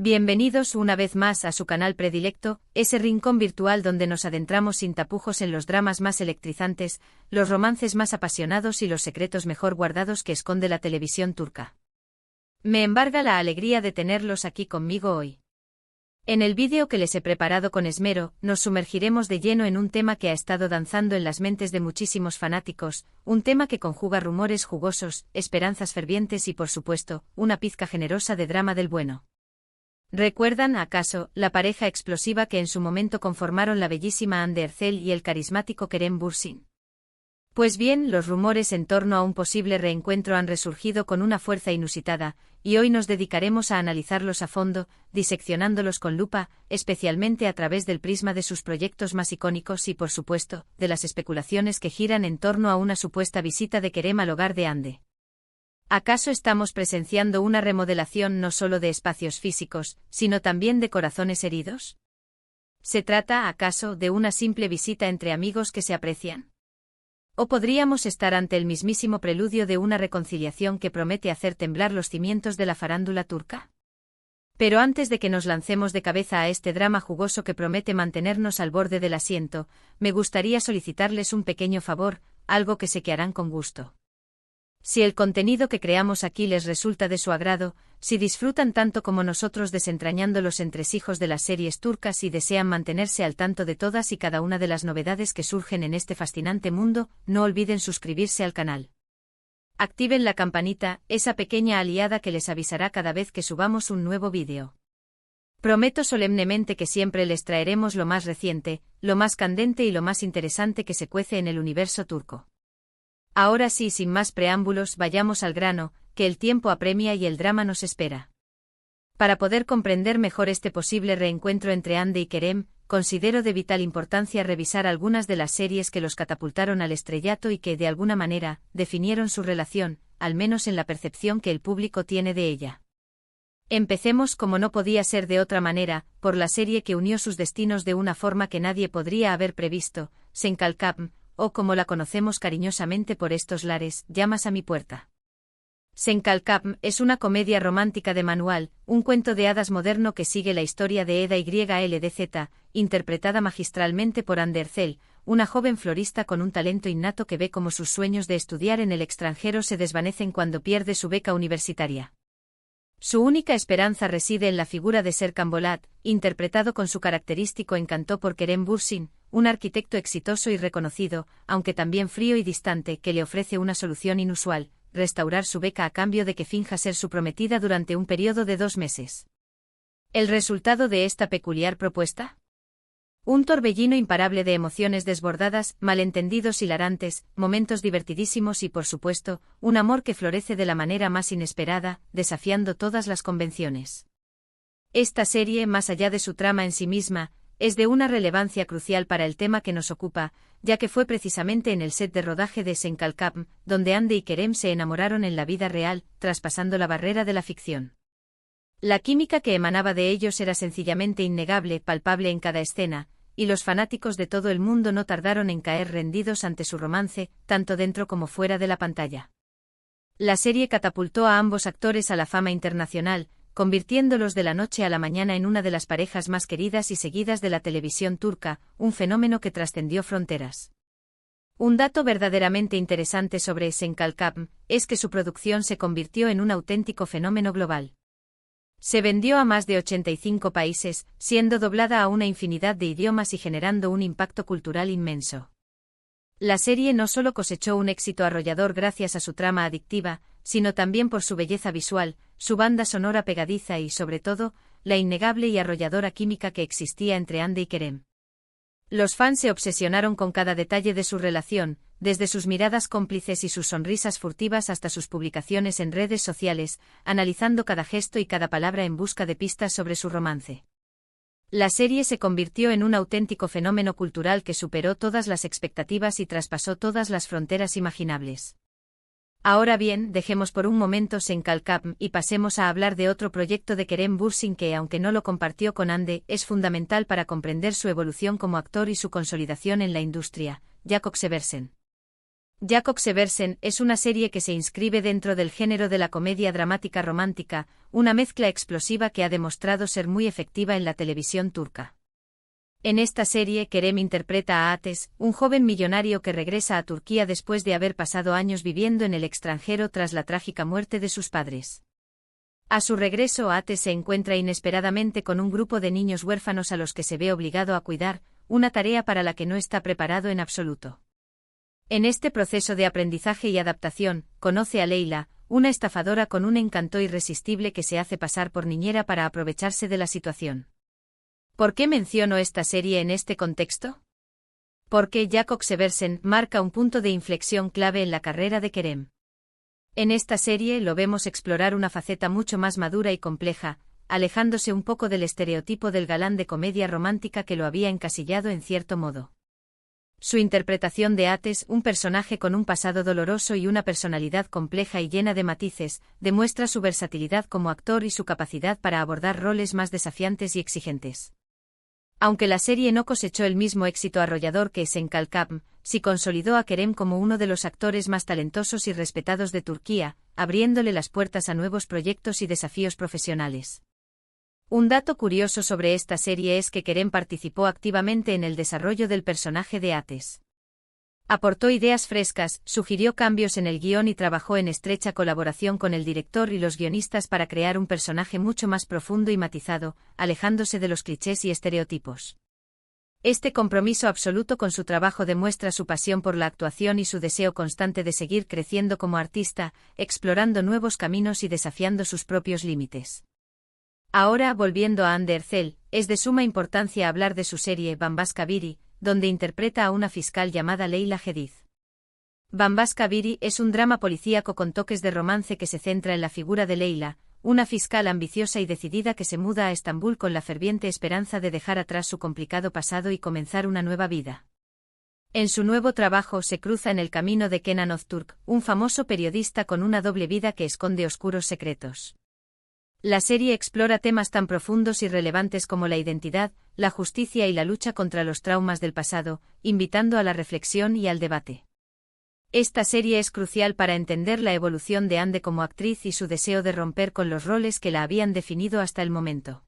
Bienvenidos una vez más a su canal predilecto, ese rincón virtual donde nos adentramos sin tapujos en los dramas más electrizantes, los romances más apasionados y los secretos mejor guardados que esconde la televisión turca. Me embarga la alegría de tenerlos aquí conmigo hoy. En el vídeo que les he preparado con esmero, nos sumergiremos de lleno en un tema que ha estado danzando en las mentes de muchísimos fanáticos, un tema que conjuga rumores jugosos, esperanzas fervientes y por supuesto, una pizca generosa de drama del bueno. ¿Recuerdan, acaso, la pareja explosiva que en su momento conformaron la bellísima Hande Erçel y el carismático Kerem Bürsin? Pues bien, los rumores en torno a un posible reencuentro han resurgido con una fuerza inusitada, y hoy nos dedicaremos a analizarlos a fondo, diseccionándolos con lupa, especialmente a través del prisma de sus proyectos más icónicos y, por supuesto, de las especulaciones que giran en torno a una supuesta visita de Kerem al hogar de Hande. ¿Acaso estamos presenciando una remodelación no solo de espacios físicos, sino también de corazones heridos? ¿Se trata, acaso, de una simple visita entre amigos que se aprecian? ¿O podríamos estar ante el mismísimo preludio de una reconciliación que promete hacer temblar los cimientos de la farándula turca? Pero antes de que nos lancemos de cabeza a este drama jugoso que promete mantenernos al borde del asiento, me gustaría solicitarles un pequeño favor, algo que sé que harán con gusto. Si el contenido que creamos aquí les resulta de su agrado, si disfrutan tanto como nosotros desentrañando los entresijos de las series turcas y desean mantenerse al tanto de todas y cada una de las novedades que surgen en este fascinante mundo, no olviden suscribirse al canal. Activen la campanita, esa pequeña aliada que les avisará cada vez que subamos un nuevo vídeo. Prometo solemnemente que siempre les traeremos lo más reciente, lo más candente y lo más interesante que se cuece en el universo turco. Ahora sí, sin más preámbulos, vayamos al grano, que el tiempo apremia y el drama nos espera. Para poder comprender mejor este posible reencuentro entre Hande y Kerem, considero de vital importancia revisar algunas de las series que los catapultaron al estrellato y que, de alguna manera, definieron su relación, al menos en la percepción que el público tiene de ella. Empecemos, como no podía ser de otra manera, por la serie que unió sus destinos de una forma que nadie podría haber previsto, Senkalkapm, o como la conocemos cariñosamente por estos lares, Llamas a mi puerta. Senkalkapm es una comedia romántica de manual, un cuento de hadas moderno que sigue la historia de Eda YLDZ, interpretada magistralmente por Hande Erçel, una joven florista con un talento innato que ve cómo sus sueños de estudiar en el extranjero se desvanecen cuando pierde su beca universitaria. Su única esperanza reside en la figura de Serkan Bolat, interpretado con su característico encanto por Kerem Bürsin, un arquitecto exitoso y reconocido, aunque también frío y distante, que le ofrece una solución inusual: restaurar su beca a cambio de que finja ser su prometida durante un periodo de 2 meses. ¿El resultado de esta peculiar propuesta? Un torbellino imparable de emociones desbordadas, malentendidos hilarantes, momentos divertidísimos y, por supuesto, un amor que florece de la manera más inesperada, desafiando todas las convenciones. Esta serie, más allá de su trama en sí misma, es de una relevancia crucial para el tema que nos ocupa, ya que fue precisamente en el set de rodaje de Senkalkapm, donde Hande y Kerem se enamoraron en la vida real, traspasando la barrera de la ficción. La química que emanaba de ellos era sencillamente innegable, palpable en cada escena, y los fanáticos de todo el mundo no tardaron en caer rendidos ante su romance, tanto dentro como fuera de la pantalla. La serie catapultó a ambos actores a la fama internacional, convirtiéndolos de la noche a la mañana en una de las parejas más queridas y seguidas de la televisión turca, un fenómeno que trascendió fronteras. Un dato verdaderamente interesante sobre Senkalkapm es que su producción se convirtió en un auténtico fenómeno global. Se vendió a más de 85 países, siendo doblada a una infinidad de idiomas y generando un impacto cultural inmenso. La serie no solo cosechó un éxito arrollador gracias a su trama adictiva, sino también por su belleza visual, su banda sonora pegadiza y, sobre todo, la innegable y arrolladora química que existía entre Hande y Kerem. Los fans se obsesionaron con cada detalle de su relación, desde sus miradas cómplices y sus sonrisas furtivas hasta sus publicaciones en redes sociales, analizando cada gesto y cada palabra en busca de pistas sobre su romance. La serie se convirtió en un auténtico fenómeno cultural que superó todas las expectativas y traspasó todas las fronteras imaginables. Ahora bien, dejemos por un momento Senkalkapm y pasemos a hablar de otro proyecto de Kerem Bürsin que, aunque no lo compartió con Hande, es fundamental para comprender su evolución como actor y su consolidación en la industria: Jakob Seversen. Jakob Seversen es una serie que se inscribe dentro del género de la comedia dramática romántica, una mezcla explosiva que ha demostrado ser muy efectiva en la televisión turca. En esta serie Kerem interpreta a Ateş, un joven millonario que regresa a Turquía después de haber pasado años viviendo en el extranjero tras la trágica muerte de sus padres. A su regreso, Ateş se encuentra inesperadamente con un grupo de niños huérfanos a los que se ve obligado a cuidar, una tarea para la que no está preparado en absoluto. En este proceso de aprendizaje y adaptación, conoce a Leila, una estafadora con un encanto irresistible que se hace pasar por niñera para aprovecharse de la situación. ¿Por qué menciono esta serie en este contexto? Porque Jakob Seversen marca un punto de inflexión clave en la carrera de Kerem. En esta serie lo vemos explorar una faceta mucho más madura y compleja, alejándose un poco del estereotipo del galán de comedia romántica que lo había encasillado en cierto modo. Su interpretación de Ateş, un personaje con un pasado doloroso y una personalidad compleja y llena de matices, demuestra su versatilidad como actor y su capacidad para abordar roles más desafiantes y exigentes. Aunque la serie no cosechó el mismo éxito arrollador que Senkalkam, sí consolidó a Kerem como uno de los actores más talentosos y respetados de Turquía, abriéndole las puertas a nuevos proyectos y desafíos profesionales. Un dato curioso sobre esta serie es que Kerem participó activamente en el desarrollo del personaje de Ateş. Aportó ideas frescas, sugirió cambios en el guión y trabajó en estrecha colaboración con el director y los guionistas para crear un personaje mucho más profundo y matizado, alejándose de los clichés y estereotipos. Este compromiso absoluto con su trabajo demuestra su pasión por la actuación y su deseo constante de seguir creciendo como artista, explorando nuevos caminos y desafiando sus propios límites. Ahora, volviendo a Hande Erçel, es de suma importancia hablar de su serie Bambaşka Biri, donde interpreta a una fiscal llamada Leyla Gediz. Bambaşka Biri es un drama policíaco con toques de romance que se centra en la figura de Leyla, una fiscal ambiciosa y decidida que se muda a Estambul con la ferviente esperanza de dejar atrás su complicado pasado y comenzar una nueva vida. En su nuevo trabajo se cruza en el camino de Kenan Öztürk, un famoso periodista con una doble vida que esconde oscuros secretos. La serie explora temas tan profundos y relevantes como la identidad, la justicia y la lucha contra los traumas del pasado, invitando a la reflexión y al debate. Esta serie es crucial para entender la evolución de Hande como actriz y su deseo de romper con los roles que la habían definido hasta el momento.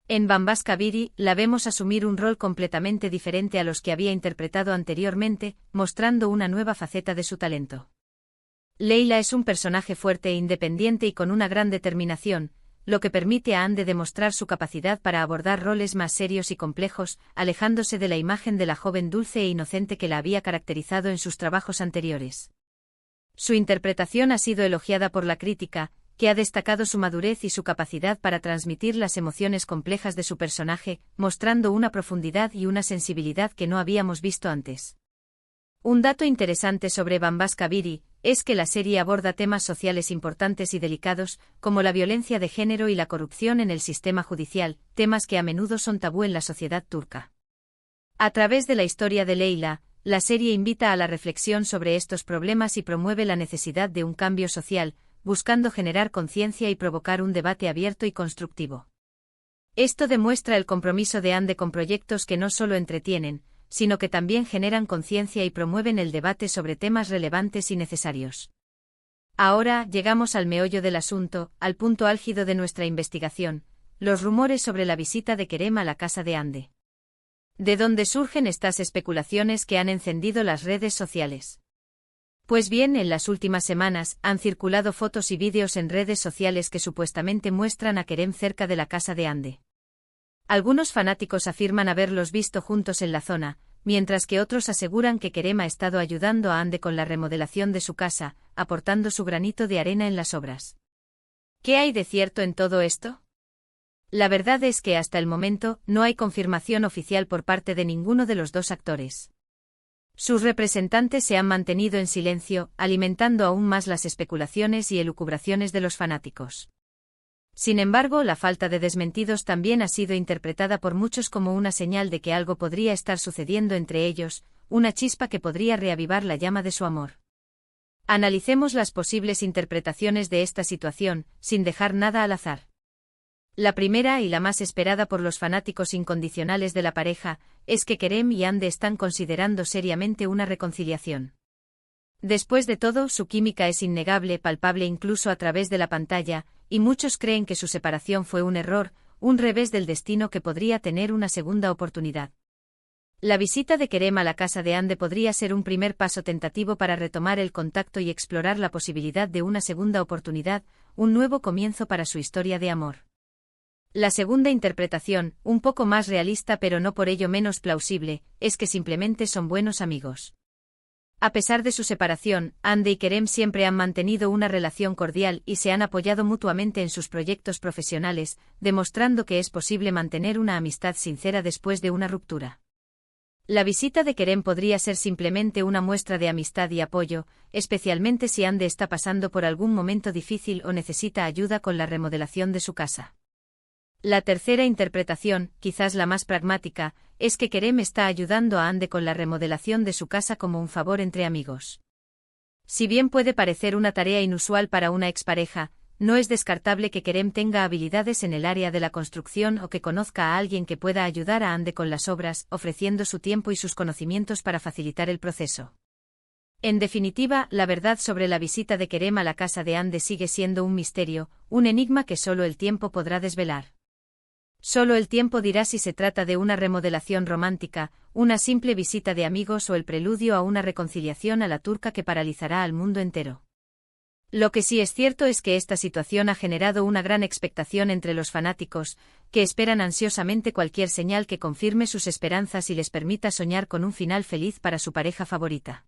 En Bambaşka Biri, la vemos asumir un rol completamente diferente a los que había interpretado anteriormente, mostrando una nueva faceta de su talento. Leyla es un personaje fuerte e independiente y con una gran determinación, lo que permite a Hande demostrar su capacidad para abordar roles más serios y complejos, alejándose de la imagen de la joven dulce e inocente que la había caracterizado en sus trabajos anteriores. Su interpretación ha sido elogiada por la crítica, que ha destacado su madurez y su capacidad para transmitir las emociones complejas de su personaje, mostrando una profundidad y una sensibilidad que no habíamos visto antes. Un dato interesante sobre Bambaşka Biri es que la serie aborda temas sociales importantes y delicados, como la violencia de género y la corrupción en el sistema judicial, temas que a menudo son tabú en la sociedad turca. A través de la historia de Leyla, la serie invita a la reflexión sobre estos problemas y promueve la necesidad de un cambio social, buscando generar conciencia y provocar un debate abierto y constructivo. Esto demuestra el compromiso de Hande con proyectos que no solo entretienen, sino que también generan conciencia y promueven el debate sobre temas relevantes y necesarios. Ahora llegamos al meollo del asunto, al punto álgido de nuestra investigación, los rumores sobre la visita de Kerem a la casa de Hande. ¿De dónde surgen estas especulaciones que han encendido las redes sociales? Pues bien, en las últimas semanas han circulado fotos y vídeos en redes sociales que supuestamente muestran a Kerem cerca de la casa de Hande. Algunos fanáticos afirman haberlos visto juntos en la zona, mientras que otros aseguran que Kerem ha estado ayudando a Hande con la remodelación de su casa, aportando su granito de arena en las obras. ¿Qué hay de cierto en todo esto? La verdad es que hasta el momento no hay confirmación oficial por parte de ninguno de los dos actores. Sus representantes se han mantenido en silencio, alimentando aún más las especulaciones y elucubraciones de los fanáticos. Sin embargo, la falta de desmentidos también ha sido interpretada por muchos como una señal de que algo podría estar sucediendo entre ellos, una chispa que podría reavivar la llama de su amor. Analicemos las posibles interpretaciones de esta situación, sin dejar nada al azar. La primera y la más esperada por los fanáticos incondicionales de la pareja, es que Kerem y Hande están considerando seriamente una reconciliación. Después de todo, su química es innegable, palpable incluso a través de la pantalla, y muchos creen que su separación fue un error, un revés del destino que podría tener una segunda oportunidad. La visita de Kerem a la casa de Ande podría ser un primer paso tentativo para retomar el contacto y explorar la posibilidad de una segunda oportunidad, un nuevo comienzo para su historia de amor. La segunda interpretación, un poco más realista pero no por ello menos plausible, es que simplemente son buenos amigos. A pesar de su separación, Ande y Kerem siempre han mantenido una relación cordial y se han apoyado mutuamente en sus proyectos profesionales, demostrando que es posible mantener una amistad sincera después de una ruptura. La visita de Kerem podría ser simplemente una muestra de amistad y apoyo, especialmente si Ande está pasando por algún momento difícil o necesita ayuda con la remodelación de su casa. La tercera interpretación, quizás la más pragmática, es que Kerem está ayudando a Ande con la remodelación de su casa como un favor entre amigos. Si bien puede parecer una tarea inusual para una expareja, no es descartable que Kerem tenga habilidades en el área de la construcción o que conozca a alguien que pueda ayudar a Ande con las obras, ofreciendo su tiempo y sus conocimientos para facilitar el proceso. En definitiva, la verdad sobre la visita de Kerem a la casa de Ande sigue siendo un misterio, un enigma que solo el tiempo podrá desvelar. Solo el tiempo dirá si se trata de una remodelación romántica, una simple visita de amigos o el preludio a una reconciliación a la turca que paralizará al mundo entero. Lo que sí es cierto es que esta situación ha generado una gran expectación entre los fanáticos, que esperan ansiosamente cualquier señal que confirme sus esperanzas y les permita soñar con un final feliz para su pareja favorita.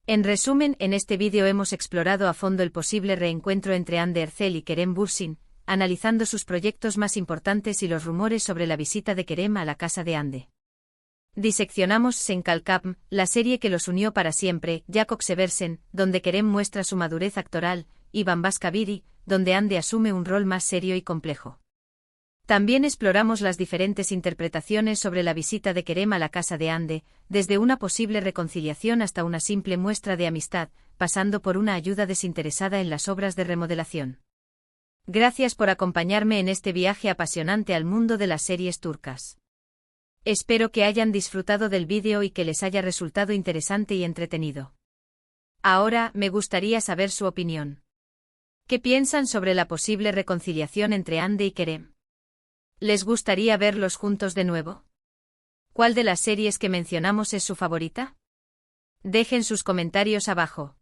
En resumen, en este vídeo hemos explorado a fondo el posible reencuentro entre Hande Erçel y Kerem Bürsin, analizando sus proyectos más importantes y los rumores sobre la visita de Kerem a la casa de Hande. Diseccionamos Senkalkapm, la serie que los unió para siempre, Jakob Seversen, donde Kerem muestra su madurez actoral, y Bambas Kabiri, donde Hande asume un rol más serio y complejo. También exploramos las diferentes interpretaciones sobre la visita de Kerem a la casa de Hande, desde una posible reconciliación hasta una simple muestra de amistad, pasando por una ayuda desinteresada en las obras de remodelación. Gracias por acompañarme en este viaje apasionante al mundo de las series turcas. Espero que hayan disfrutado del vídeo y que les haya resultado interesante y entretenido. Ahora, me gustaría saber su opinión. ¿Qué piensan sobre la posible reconciliación entre Hande y Kerem? ¿Les gustaría verlos juntos de nuevo? ¿Cuál de las series que mencionamos es su favorita? Dejen sus comentarios abajo.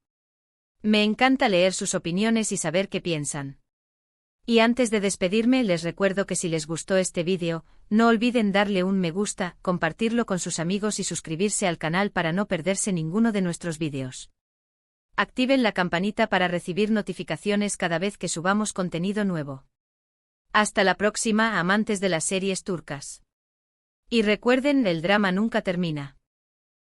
Me encanta leer sus opiniones y saber qué piensan. Y antes de despedirme les recuerdo que si les gustó este vídeo, no olviden darle un me gusta, compartirlo con sus amigos y suscribirse al canal para no perderse ninguno de nuestros vídeos. Activen la campanita para recibir notificaciones cada vez que subamos contenido nuevo. Hasta la próxima, amantes de las series turcas. Y recuerden, el drama nunca termina.